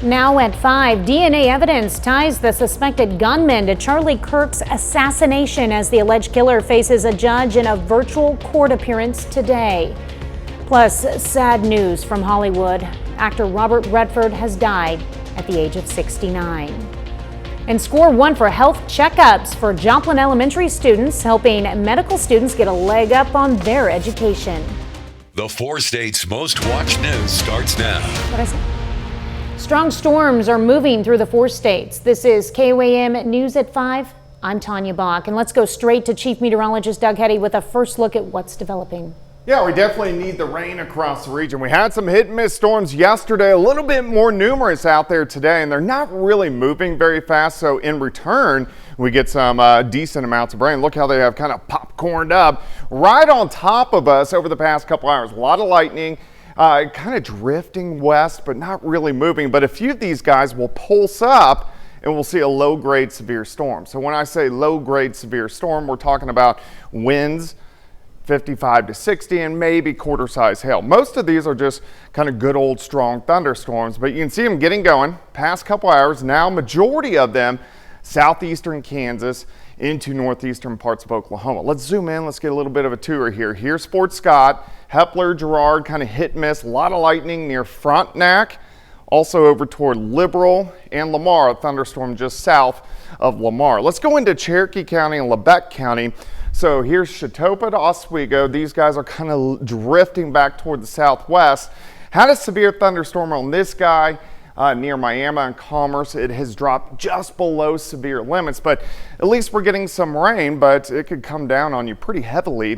Now at 5, DNA evidence ties the suspected gunman to Charlie Kirk's assassination as the alleged killer faces a judge in a virtual court appearance today. Plus, sad news from Hollywood. Actor Robert Redford has died at the age of 69. And score one for health checkups for Joplin Elementary students, helping medical students get a leg up on their education. The 4 states' most watched news starts now. Strong storms are moving through the 4 states. This is KOAM News at 5. I'm Tanya Bach, and let's go straight to Chief Meteorologist Doug Hetty with a first look at what's developing. Yeah, we definitely need the rain across the region. We had some hit and miss storms yesterday, a little bit more numerous out there today, and they're not really moving very fast. So in return, we get some decent amounts of rain. Look how they have kind of popcorned up right on top of us over the past couple hours. A lot of lightning. Kind of drifting west, but not really moving. But a few of these guys will pulse up and we'll see a low-grade severe storm. So when I say low-grade severe storm, we're talking about winds 55 to 60 and maybe quarter-size hail. Most of these are just kind of good old strong thunderstorms, but you can see them getting going past couple hours. Now majority of them southeastern Kansas into northeastern parts of Oklahoma. Let's zoom in. Let's get a little bit of a tour here. Here's Fort Scott, Hepler, Girard, kind of hit miss. A lot of lightning near Frontenac. Also over toward Liberal and Lamar, a thunderstorm just south of Lamar. Let's go into Cherokee County and Lebec County. So here's Chautauqua to Oswego. These guys are kind of drifting back toward the southwest. Had a severe thunderstorm on this guy. Near Miami and Commerce. It has dropped just below severe limits, but at least we're getting some rain, but it could come down on you pretty heavily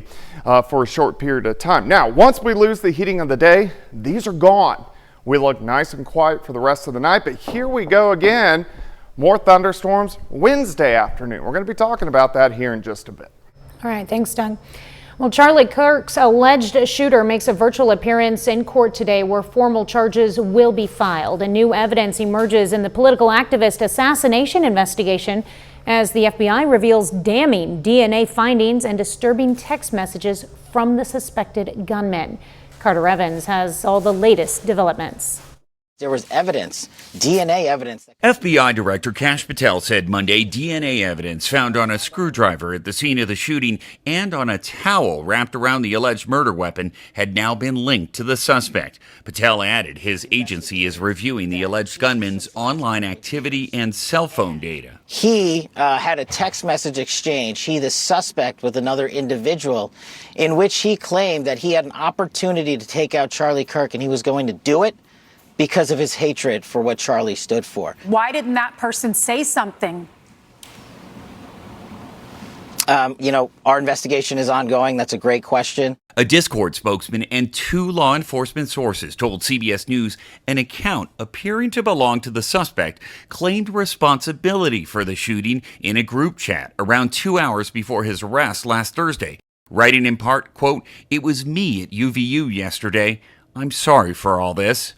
for a short period of time. Now, once we lose the heating of the day, these are gone. We look nice and quiet for the rest of the night, but here we go again. More thunderstorms Wednesday afternoon. We're going to be talking about that here in just a bit. All right, thanks, Doug. Well, Charlie Kirk's alleged shooter makes a virtual appearance in court today where formal charges will be filed. And new evidence emerges in the political activist assassination investigation as the FBI reveals damning DNA findings and disturbing text messages from the suspected gunman. Carter Evans has all the latest developments. There was evidence, DNA evidence. FBI Director Kash Patel said Monday DNA evidence found on a screwdriver at the scene of the shooting and on a towel wrapped around the alleged murder weapon had now been linked to the suspect. Patel added his agency is reviewing the alleged gunman's online activity and cell phone data. He had a text message exchange, the suspect, with another individual, in which he claimed that he had an opportunity to take out Charlie Kirk and he was going to do it because of his hatred for what Charlie stood for. Why didn't that person say something? Our investigation is ongoing. That's a great question. A Discord spokesman and 2 law enforcement sources told CBS News an account appearing to belong to the suspect claimed responsibility for the shooting in a group chat around 2 hours before his arrest last Thursday, writing in part, quote, "It was me at UVU yesterday. I'm sorry for all this."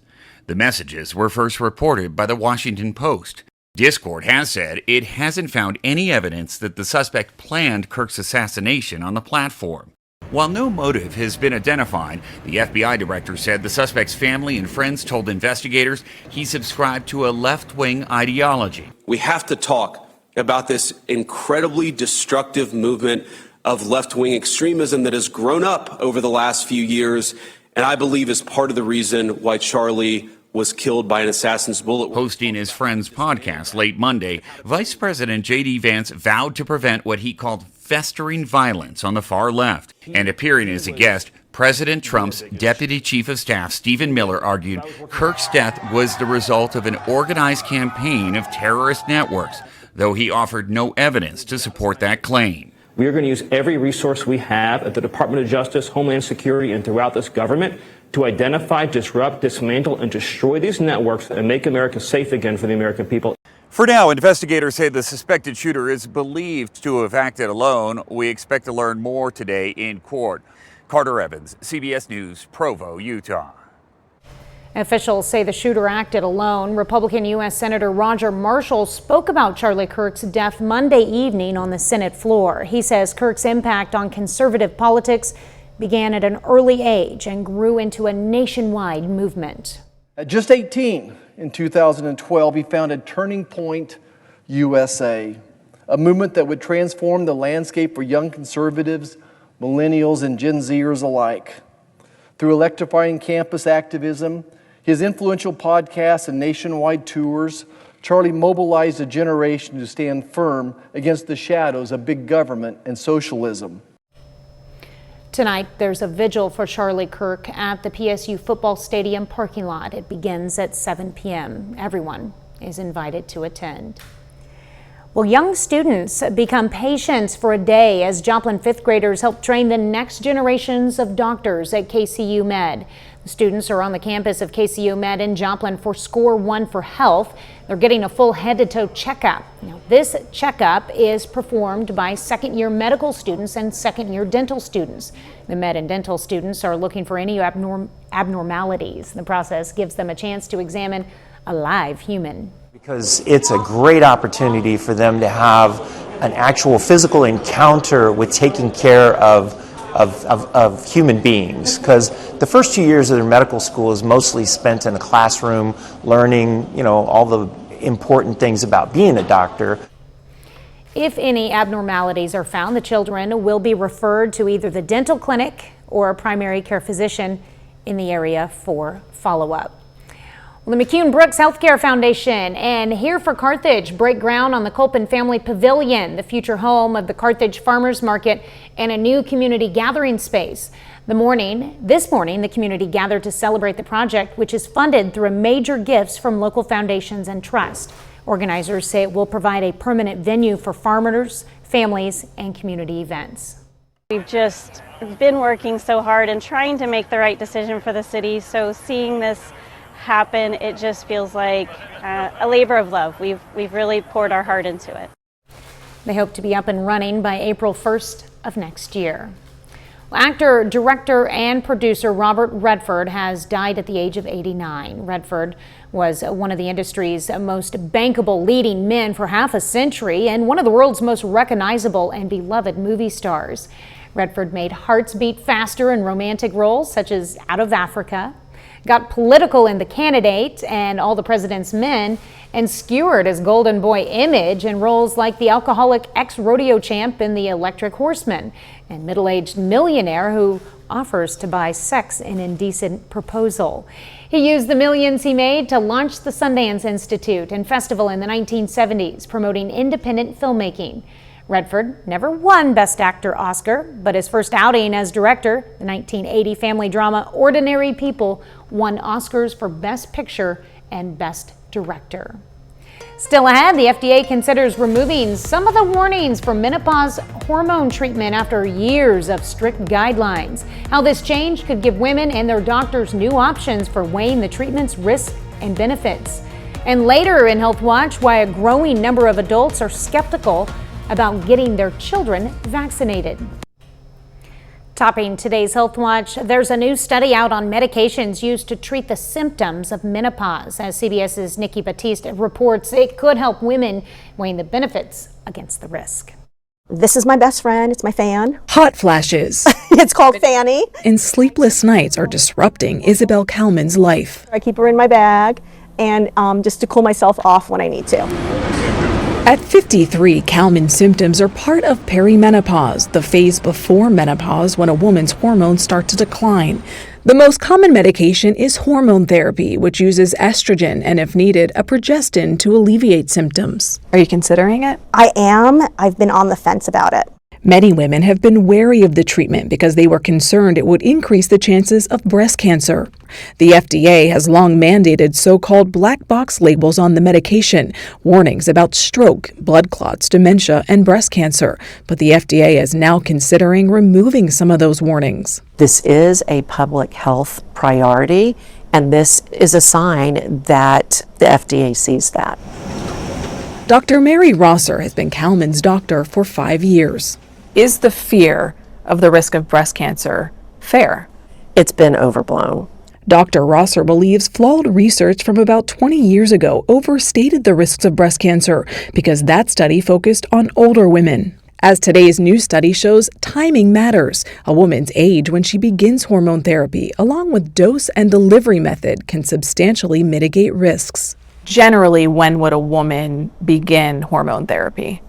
The messages were first reported by the Washington Post. Discord has said it hasn't found any evidence that the suspect planned Kirk's assassination on the platform. While no motive has been identified, the FBI director said the suspect's family and friends told investigators he subscribed to a left-wing ideology. We have to talk about this incredibly destructive movement of left-wing extremism that has grown up over the last few years, and I believe is part of the reason why Charlie was killed by an assassin's bullet. Hosting his friend's podcast late Monday, Vice President J.D. Vance vowed to prevent what he called festering violence on the far left. And appearing as a guest, President Trump's Deputy Chief of Staff, Stephen Miller, argued Kirk's death was the result of an organized campaign of terrorist networks, though he offered no evidence to support that claim. We are going to use every resource we have at the Department of Justice, Homeland Security, and throughout this government to identify, disrupt, dismantle, and destroy these networks and make America safe again for the American people. For now, investigators say the suspected shooter is believed to have acted alone. We expect to learn more today in court. Carter Evans, CBS News, Provo, Utah. Officials say the shooter acted alone. Republican U.S. Senator Roger Marshall spoke about Charlie Kirk's death Monday evening on the Senate floor. He says Kirk's impact on conservative politics began at an early age and grew into a nationwide movement. At just 18, in 2012, he founded Turning Point USA, a movement that would transform the landscape for young conservatives, millennials, and Gen Zers alike. Through electrifying campus activism, his influential podcasts, and nationwide tours, Charlie mobilized a generation to stand firm against the shadows of big government and socialism. Tonight, there's a vigil for Charlie Kirk at the PSU football stadium parking lot. It begins at 7 p.m. Everyone is invited to attend. Well, young students become patients for a day as Joplin fifth graders help train the next generations of doctors at KCU Med. The students are on the campus of KCU Med in Joplin for Score One for Health. They're getting a full head-to-toe checkup. Now, this checkup is performed by second-year medical students and second-year dental students. The med and dental students are looking for any abnormalities. The process gives them a chance to examine a live human. Because it's a great opportunity for them to have an actual physical encounter with taking care of human beings. Because the first 2 years of their medical school is mostly spent in a classroom learning, all the important things about being a doctor. If any abnormalities are found, the children will be referred to either the dental clinic or a primary care physician in the area for follow-up. The McCune-Brooks Healthcare Foundation and Here for Carthage break ground on the Colpin Family Pavilion, the future home of the Carthage Farmers Market and a new community gathering space. This morning, the community gathered to celebrate the project, which is funded through major gifts from local foundations and trusts. Organizers say it will provide a permanent venue for farmers, families, and community events. We've just been working so hard and trying to make the right decision for the city, so seeing this happen, it just feels like a labor of love. We've really poured our heart into it. They hope to be up and running by April 1st of next year. Well, actor, director, and producer Robert Redford has died at the age of 89. Redford was one of the industry's most bankable leading men for half a century and one of the world's most recognizable and beloved movie stars. Redford made hearts beat faster in romantic roles such as Out of Africa, got political in The Candidate and All the President's Men, and skewered his golden boy image in roles like the alcoholic ex-rodeo champ in The Electric Horseman and middle-aged millionaire who offers to buy sex in Indecent Proposal. He used the millions he made to launch the Sundance Institute and Festival in the 1970s, promoting independent filmmaking. Redford never won Best Actor Oscar, but his first outing as director, the 1980 family drama Ordinary People, won Oscars for Best Picture and Best Director. Still ahead, the FDA considers removing some of the warnings for menopause hormone treatment after years of strict guidelines. How this change could give women and their doctors new options for weighing the treatment's risks and benefits. And later in Health Watch, why a growing number of adults are skeptical about getting their children vaccinated. Topping today's Health Watch, there's a new study out on medications used to treat the symptoms of menopause. As CBS's Nikki Batiste reports, it could help women weighing the benefits against the risk. This is my best friend. It's my fan. Hot flashes. It's called Fanny. And sleepless nights are disrupting Isabel Kalman's life. I keep her in my bag and just to cool myself off when I need to. At 53, Kalman's symptoms are part of perimenopause, the phase before menopause when a woman's hormones start to decline. The most common medication is hormone therapy, which uses estrogen and, if needed, a progestin to alleviate symptoms. Are you considering it? I am. I've been on the fence about it. Many women have been wary of the treatment because they were concerned it would increase the chances of breast cancer. The FDA has long mandated so-called black box labels on the medication, warnings about stroke, blood clots, dementia, and breast cancer. But the FDA is now considering removing some of those warnings. This is a public health priority, and this is a sign that the FDA sees that. Dr. Mary Rosser has been Kalman's doctor for 5 years. Is the fear of the risk of breast cancer fair? It's been overblown. Dr. Rosser believes flawed research from about 20 years ago overstated the risks of breast cancer because that study focused on older women. As today's new study shows, timing matters. A woman's age when she begins hormone therapy, along with dose and delivery method, can substantially mitigate risks. Generally, when would a woman begin hormone therapy?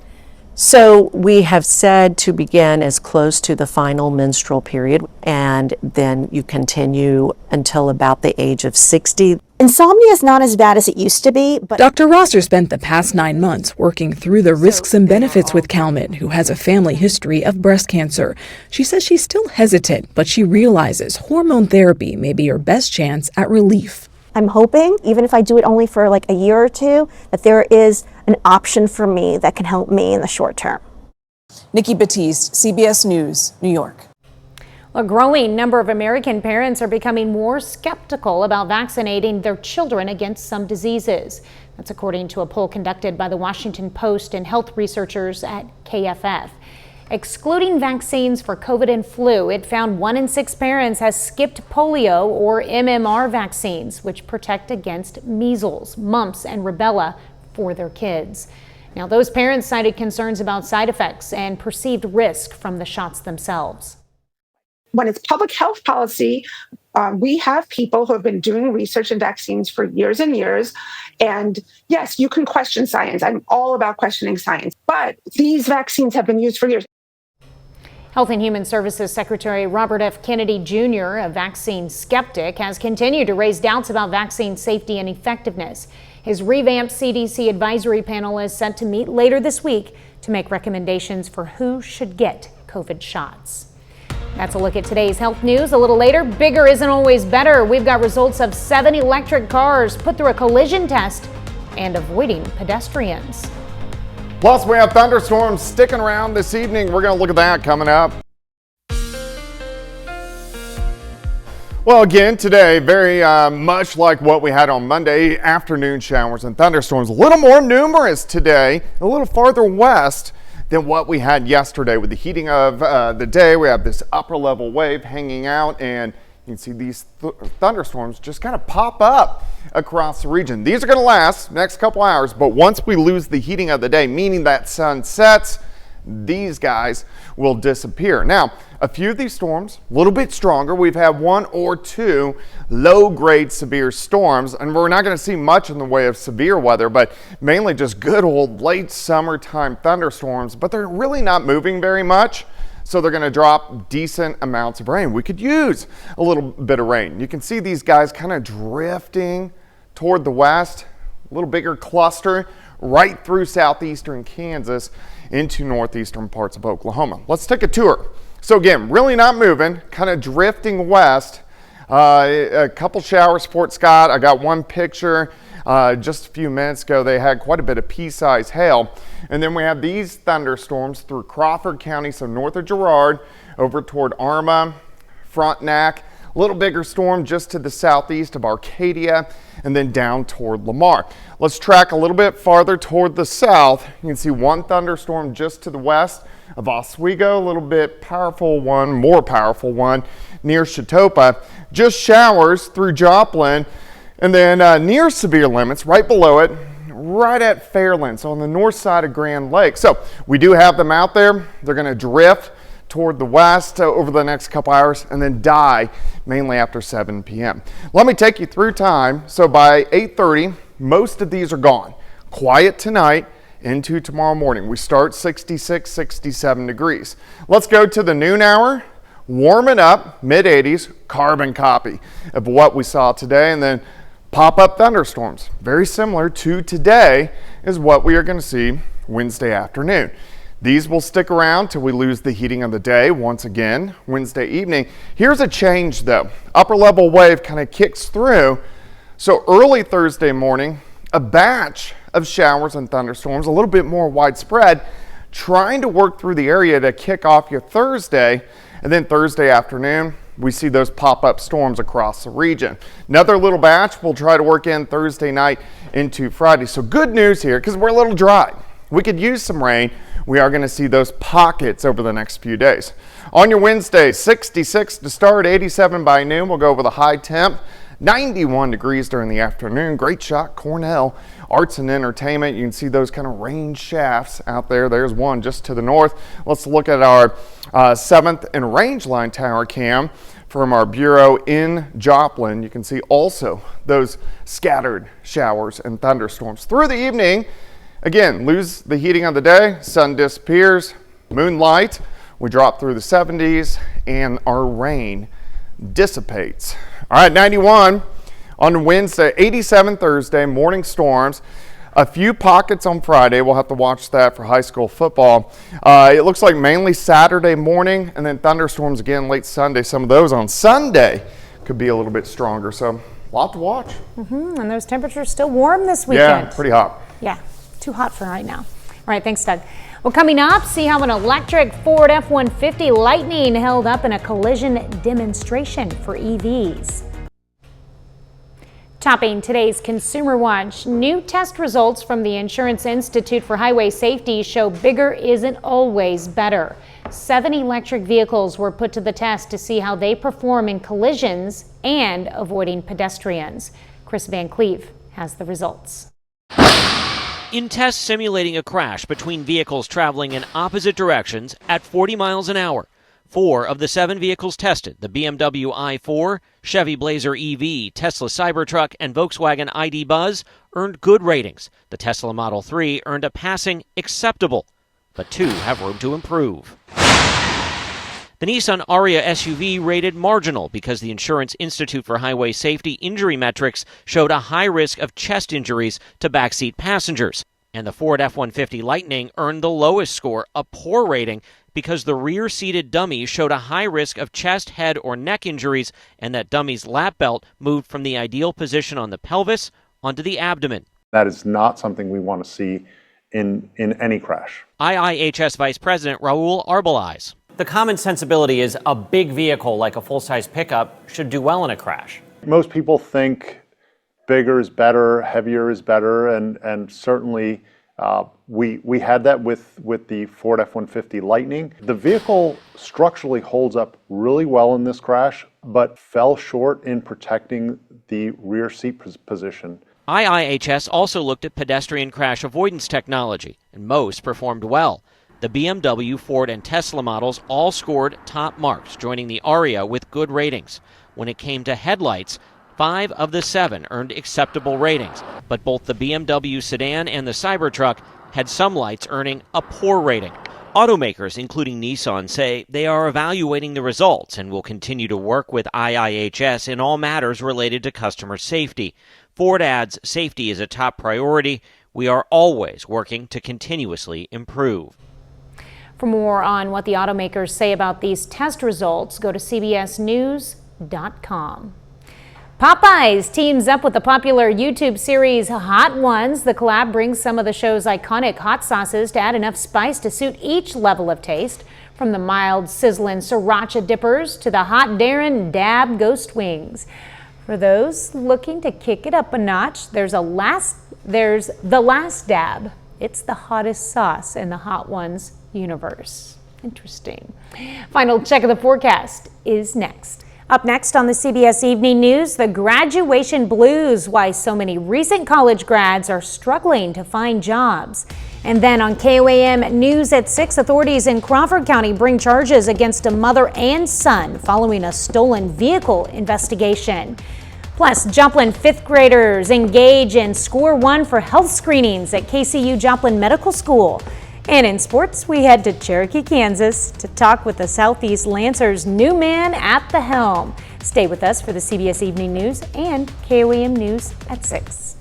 So we have said to begin as close to the final menstrual period, and then you continue until about the age of 60. Insomnia is not as bad as it used to be, but Dr. Rosser spent the past 9 months working through the risks and benefits with Kalman, who has a family history of breast cancer. She says she's still hesitant, but she realizes hormone therapy may be her best chance at relief. I'm hoping, even if I do it only for like a year or two, that there is an option for me that can help me in the short term. Nikki Batiste, CBS News, New York. A growing number of American parents are becoming more skeptical about vaccinating their children against some diseases. That's according to a poll conducted by the Washington Post and health researchers at KFF. Excluding vaccines for COVID and flu, it found 1 in 6 parents has skipped polio or MMR vaccines, which protect against measles, mumps, and rubella for their kids. Now, those parents cited concerns about side effects and perceived risk from the shots themselves. When it's public health policy, we have people who have been doing research in vaccines for years and years. And yes, you can question science. I'm all about questioning science. But these vaccines have been used for years. Health and Human Services Secretary Robert F. Kennedy Jr., a vaccine skeptic, has continued to raise doubts about vaccine safety and effectiveness. His revamped CDC advisory panel is set to meet later this week to make recommendations for who should get COVID shots. That's a look at today's health news. A little later, bigger isn't always better. We've got results of 7 electric cars put through a collision test and avoiding pedestrians. Plus, we have thunderstorms sticking around this evening. We're going to look at that coming up. Well, again, today, very much like what we had on Monday, afternoon showers and thunderstorms. A little more numerous today, a little farther west than what we had yesterday. With the heating of the day, we have this upper level wave hanging out, and you can see these thunderstorms just kind of pop up across the region. These are going to last next couple hours, but once we lose the heating of the day, meaning that sun sets, these guys will disappear. Now, a few of these storms, a little bit stronger. We've had 1 or 2 low-grade severe storms, and we're not going to see much in the way of severe weather, but mainly just good old late summertime thunderstorms, but they're really not moving very much. So they're going to drop decent amounts of rain. We could use a little bit of rain. You can see these guys kind of drifting toward the west, a little bigger cluster right through southeastern Kansas into northeastern parts of Oklahoma. Let's take a tour. So again, really not moving, kind of drifting west. A couple showers, Fort Scott. I got one picture just a few minutes ago. They had quite a bit of pea-sized hail. And then we have these thunderstorms through Crawford County, so north of Girard, over toward Arma, Frontenac. A little bigger storm just to the southeast of Arcadia, and then down toward Lamar. Let's track a little bit farther toward the south. You can see one thunderstorm just to the west of Oswego, a little bit powerful one, more powerful one near Chetopa. Just showers through Joplin, and then near severe limits, right below it, right at Fairland, so on the north side of Grand Lake. So we do have them out there. They're going to drift toward the west over the next couple hours and then die mainly after 7 p.m. Let me take you through time. So by 8:30, most of these are gone. Quiet tonight into tomorrow morning. We start 66, 67 degrees. Let's go to the noon hour. Warming up, mid-80s, carbon copy of what we saw today, and then pop-up thunderstorms. Very similar to today is what we are going to see Wednesday afternoon. These will stick around till we lose the heating of the day once again Wednesday evening. Here's a change though. Upper level wave kind of kicks through. So early Thursday morning, a batch of showers and thunderstorms, a little bit more widespread, trying to work through the area to kick off your Thursday. And then Thursday afternoon, we see those pop-up storms across the region. Another little batch we'll try to work in Thursday night into Friday. So good news here, because we're a little dry. We could use some rain. We are going to see those pockets over the next few days. On your Wednesday, 66 to start, 87 by noon. We'll go over the high temp. 91 degrees during the afternoon. Great shot, Cornell Arts and Entertainment. You can see those kind of range shafts out there. There's one just to the north. Let's look at our 7th and Rangeline Tower cam from our bureau in Joplin. You can see also those scattered showers and thunderstorms through the evening. Again, lose the heating of the day, sun disappears, moonlight, we drop through the 70s, and our rain dissipates. All right, 91 on Wednesday, 87 Thursday, morning storms. A few pockets on Friday. We'll have to watch that for high school football. It looks like mainly Saturday morning, and then thunderstorms again late Sunday. Some of those on Sunday could be a little bit stronger, so a lot to watch. And those temperatures still warm this weekend. Yeah, pretty hot. Yeah, too hot for right now. All right, thanks, Doug. Well, coming up, see how an electric Ford F-150 Lightning held up in a collision demonstration for EVs. Topping today's Consumer Watch, new test results from the Insurance Institute for Highway Safety show bigger isn't always better. 7 electric vehicles were put to the test to see how they perform in collisions and avoiding pedestrians. Chris Van Cleve has the results. In tests simulating a crash between vehicles traveling in opposite directions at 40 miles an hour, 4 of the 7 vehicles tested, the BMW i4, Chevy Blazer EV, Tesla Cybertruck, and Volkswagen ID Buzz, earned good ratings. The Tesla Model 3 earned a passing acceptable, but 2 have room to improve. The Nissan Ariya SUV rated marginal because the Insurance Institute for Highway Safety injury metrics showed a high risk of chest injuries to backseat passengers. And the Ford F-150 Lightning earned the lowest score, a poor rating, because the rear-seated dummy showed a high risk of chest, head, or neck injuries, and that dummy's lap belt moved from the ideal position on the pelvis onto the abdomen. That is not something we want to see in any crash. IIHS Vice President Raul Arbelais. The common sensibility is a big vehicle like a full-size pickup should do well in a crash. Most people think bigger is better, heavier is better, and certainly we had that with the Ford F-150 Lightning. The vehicle structurally holds up really well in this crash, but fell short in protecting the rear seat position. IIHS also looked at pedestrian crash avoidance technology, and most performed well. The BMW, Ford, and Tesla models all scored top marks, joining the Ariya with good ratings. When it came to headlights, 5 of the 7 earned acceptable ratings, but both the BMW sedan and the Cybertruck had some lights earning a poor rating. Automakers, including Nissan, say they are evaluating the results and will continue to work with IIHS in all matters related to customer safety. Ford adds safety is a top priority. We are always working to continuously improve. For more on what the automakers say about these test results, go to cbsnews.com. Popeyes teams up with the popular YouTube series Hot Ones. The collab brings some of the show's iconic hot sauces to add enough spice to suit each level of taste, from the mild sizzling sriracha dippers to the hot darin' dab ghost wings. For those looking to kick it up a notch, there's the last dab. It's the hottest sauce in the Hot Ones universe. Interesting. Final check of the forecast is next. Up next on the CBS Evening News, the graduation blues, why so many recent college grads are struggling to find jobs. And then on KOAM News at 6, authorities in Crawford County bring charges against a mother and son following a stolen vehicle investigation. Plus, Joplin 5th graders engage in Score One for health screenings at KCU Joplin Medical School. And in sports, we head to Cherokee, Kansas to talk with the Southeast Lancers' new man at the helm. Stay with us for the CBS Evening News and KOAM News at 6.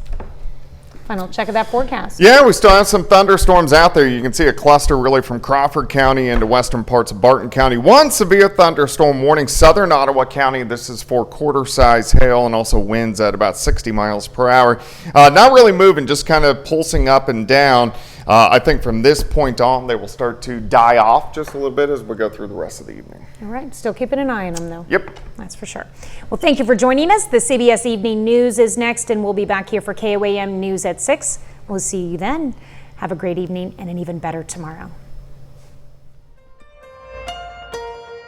Final check of that forecast. Yeah, we still have some thunderstorms out there. You can see a cluster really from Crawford County into western parts of Barton County. One severe thunderstorm warning, southern Ottawa County. This is for quarter-size hail and also winds at about 60 miles per hour. Not really moving, just kind of pulsing up and down. I think from this point on, they will start to die off just a little bit as we go through the rest of the evening. All right, still keeping an eye on them, though. Yep. That's for sure. Well, thank you for joining us. The CBS Evening News is next, and we'll be back here for KOAM News at 6. We'll see you then. Have a great evening and an even better tomorrow.